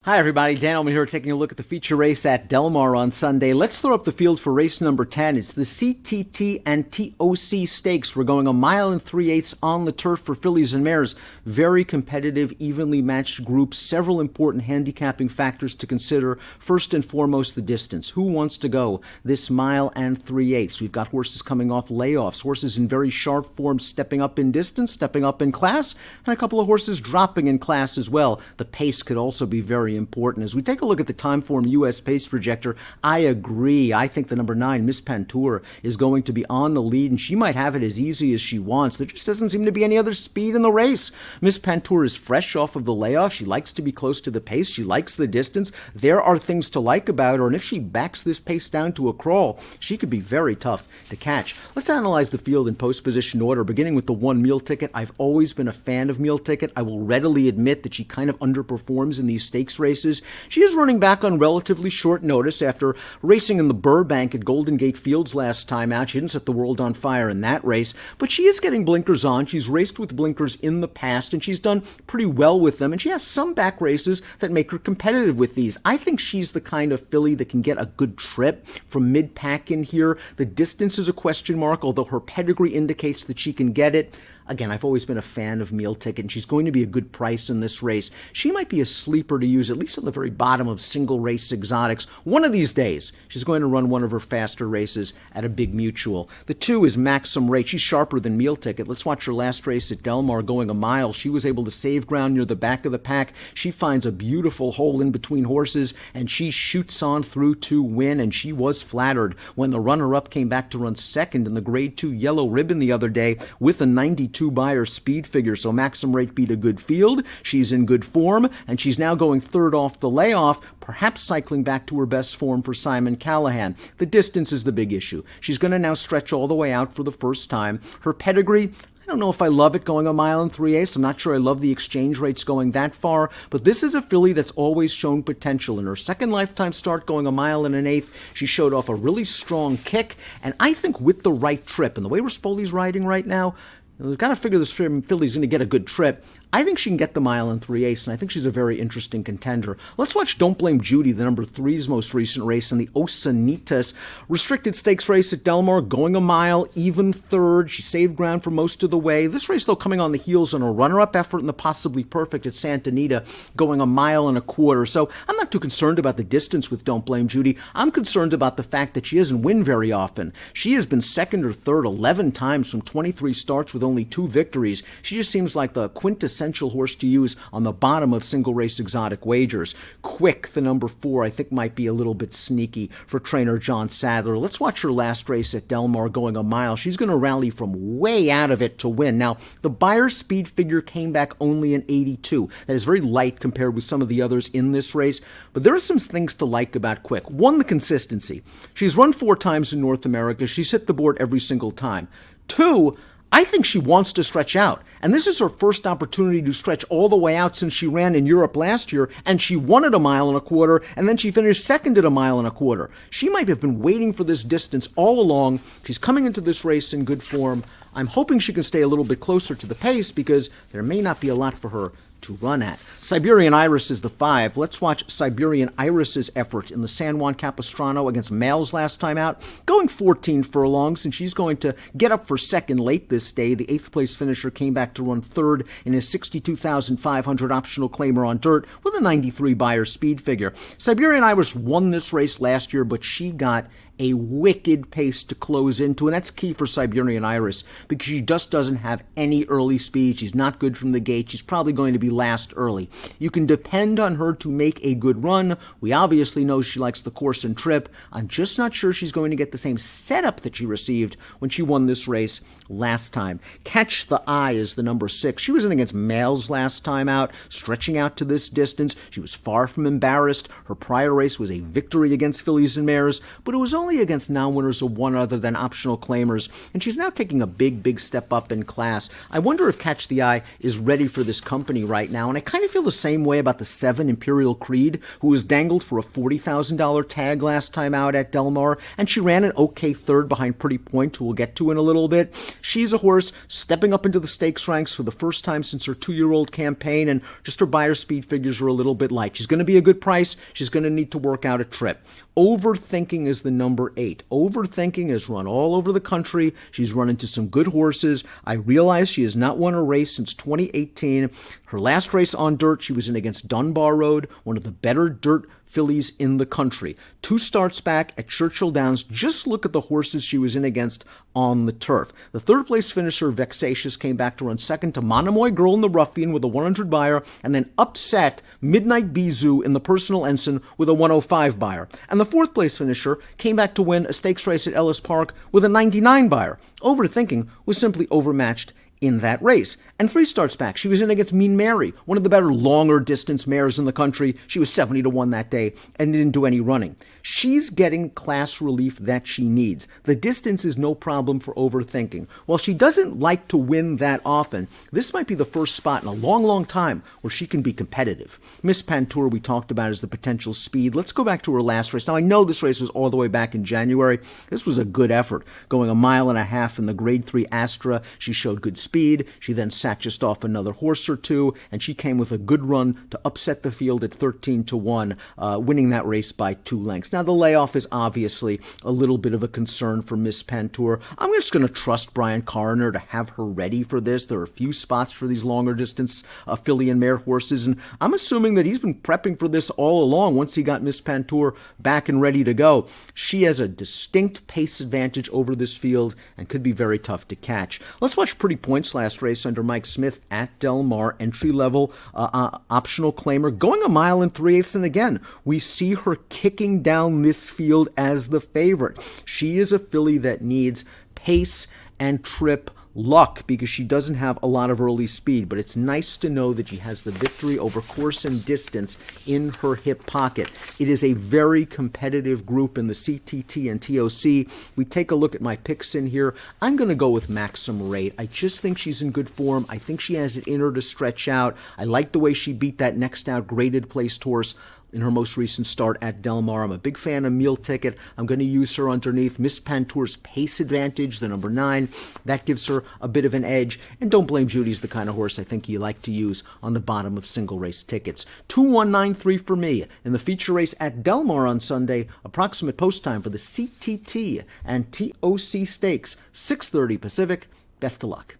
Hi everybody, Dan Illman here taking a look at the feature race at Del Mar on Sunday. Let's throw up the field for race number 10. It's the CTT and TOC Stakes. We're going 1 mile and 3/8 on the turf for fillies and mares. Very competitive, evenly matched groups. Several important handicapping factors to consider. First and foremost, the distance. Who wants to go this 1 mile and 3/8? We've got horses coming off layoffs, horses in very sharp form stepping up in distance, stepping up in class, and a couple of horses dropping in class as well. The pace could also be very important. As we take a look at the Timeform US Pace Projector, I agree. I think the number 9, Miss Pantour, is going to be on the lead, and she might have it as easy as she wants. There just doesn't seem to be any other speed in the race. Miss Pantour is fresh off of the layoff. She likes to be close to the pace. She likes the distance. There are things to like about her, and if she backs this pace down to a crawl, she could be very tough to catch. Let's analyze the field in post-position order, beginning with the 1 meal ticket. I've always been a fan of meal ticket. I will readily admit that she kind of underperforms in these stakes races. She is running back on relatively short notice after racing in the Burbank at Golden Gate Fields last time out. She didn't set the world on fire in that race, but she is getting blinkers on. She's raced with blinkers in the past, and she's done pretty well with them, and she has some back races that make her competitive with these. I think she's the kind of filly that can get a good trip from mid-pack in here. The distance is a question mark, although her pedigree indicates that she can get it. Again, I've always been a fan of meal ticket, and she's going to be a good price in this race. She might be a sleeper to use, at least on the very bottom of single race exotics. One of these days, she's going to run one of her faster races at a big mutual. The 2 is Maxim Rate. She's sharper than meal ticket. Let's watch her last race at Del Mar going 1 mile. She was able to save ground near the back of the pack. She finds a beautiful hole in between horses, and she shoots on through to win, and she was flattered when the runner-up came back to run second in the Grade 2 Yellow Ribbon the other day with a 92 buyer speed figure. So Maxim Rate beat a good field. She's in good form, and she's now going third off the layoff, perhaps cycling back to her best form for Simon Callahan. The distance is the big issue. She's going to now stretch all the way out for the first time. Her pedigree, I don't know if I love it going 1 mile and 3/8. I'm not sure I love the exchange rates going that far, but this is a filly that's always shown potential. In her second lifetime start going 1 mile and 1/8, she showed off a really strong kick, and I think with the right trip, and the way Rispoli's riding right now, we've got to figure this filly's going to get a good trip. I think she can get the 1 mile and 3/8, and I think she's a very interesting contender. Let's watch Don't Blame Judy, the number 3's most recent race in the Osanitas restricted stakes race at Del Mar, going 1 mile, even third. She saved ground for most of the way. This race, though, coming on the heels on a runner-up effort in the Possibly Perfect at Santa Anita, going 1 mile and 1/4. So I'm not too concerned about the distance with Don't Blame Judy. I'm concerned about the fact that she doesn't win very often. She has been second or third 11 times from 23 starts with only 2 victories. She just seems like the quintessential horse to use on the bottom of single race exotic wagers. Quick, the number 4, I think might be a little bit sneaky for trainer John Sadler. Let's watch her last race at Del Mar going 1 mile. She's going to rally from way out of it to win. Now, the buyer speed figure came back only in 82. That is very light compared with some of the others in this race, but there are some things to like about Quick. One, the consistency. She's run 4 times in North America. She's hit the board every single time. 2, I think she wants to stretch out, and this is her first opportunity to stretch all the way out since she ran in Europe last year, and she won at 1 mile and 1/4, and then she finished second at 1 mile and 1/4. She might have been waiting for this distance all along. She's coming into this race in good form. I'm hoping she can stay a little bit closer to the pace because there may not be a lot for her to run at. Siberian Iris is the 5. Let's watch Siberian Iris's effort in the San Juan Capistrano against males last time out. Going 14 furlongs, and she's going to get up for second late this day. The 8th place finisher came back to run third in his 62,500 optional claimer on dirt with a 93 buyer speed figure. Siberian Iris won this race last year, but she got a wicked pace to close into, and that's key for Siberian Iris because she just doesn't have any early speed. She's not good from the gate. She's probably going to be last early. You can depend on her to make a good run. We obviously know she likes the course and trip. I'm just not sure she's going to get the same setup that she received when she won this race last time. Catch the Eye is the number 6. She was in against males last time out, stretching out to this distance. She was far from embarrassed. Her prior race was a victory against fillies and mares, but it was only only against non-winners of one other than optional claimers, and she's now taking a big step up in class. I wonder if Catch the Eye is ready for this company right now, and I kind of feel the same way about the 7 Imperial Creed, who was dangled for a $40,000 tag last time out at Del Mar, and she ran an okay third behind Pretty Point, who we'll get to in a little bit. She's a horse stepping up into the stakes ranks for the first time since her 2-year-old campaign, and just her buyer speed figures are a little bit light. She's going to be a good price. She's going to need to work out a trip. Overthinking is the number 8. Overthinking is run all over the country. She's run into some good horses. I realize she has not won a race since 2018. Her last race on dirt, she was in against Dunbar Road, one of the better dirt fillies in the country. 2 starts back at Churchill Downs. Just look at the horses she was in against on the turf. The 3rd place finisher, Vexatious, came back to run second to Monomoy Girl in the Ruffian with a 100 buyer, and then upset Midnight Bizou in the Personal Ensign with a 105 buyer. And the 4th place finisher came back to win a stakes race at Ellis Park with a 99 buyer. Overthinking was simply overmatched in that race. And 3 starts back, she was in against Mean Mary, one of the better longer distance mares in the country. She was 70-1 that day and didn't do any running. She's getting class relief that she needs. The distance is no problem for Overthinking. While she doesn't like to win that often, this might be the first spot in a long time where she can be competitive. Miss Pantour we talked about as the potential speed. Let's go back to her last race. Now, I know this race was all the way back in January. This was a good effort, going 1.5 miles in the Grade 3 Astra. She showed good speed. She then sat just off another horse or two, and she came with a good run to upset the field at 13-1, winning that race by 2 lengths. Now, the layoff is obviously a little bit of a concern for Miss Pantour. I'm just going to trust Brian Coroner to have her ready for this. There are a few spots for these longer distance filly and mare horses, and I'm assuming that he's been prepping for this all along once he got Miss Pantour back and ready to go. She has a distinct pace advantage over this field and could be very tough to catch. Let's watch Pretty Point's last race under Mike Smith at Del Mar, entry-level optional claimer, going 1 3/8 miles, and again, we see her kicking down this field as the favorite. She is a filly that needs pace and trip luck because she doesn't have a lot of early speed, but it's nice to know that she has the victory over course and distance in her hip pocket. It is a very competitive group in the CTT and TOC. We take a look at my picks in here. I'm going to go with Maxim Rate. I just think she's in good form. I think she has it in her to stretch out. I like the way she beat that next out graded placed horse in her most recent start at Del Mar. I'm a big fan of Meal Ticket. I'm going to use her underneath. Miss Pantour's pace advantage, the number 9, that gives her a bit of an edge. And Don't Blame Judy's the kind of horse I think you like to use on the bottom of single race tickets. 2-1-9-3 for me in the feature race at Del Mar on Sunday. Approximate post time for the CTT and TOC Stakes, 6:30 Pacific. Best of luck.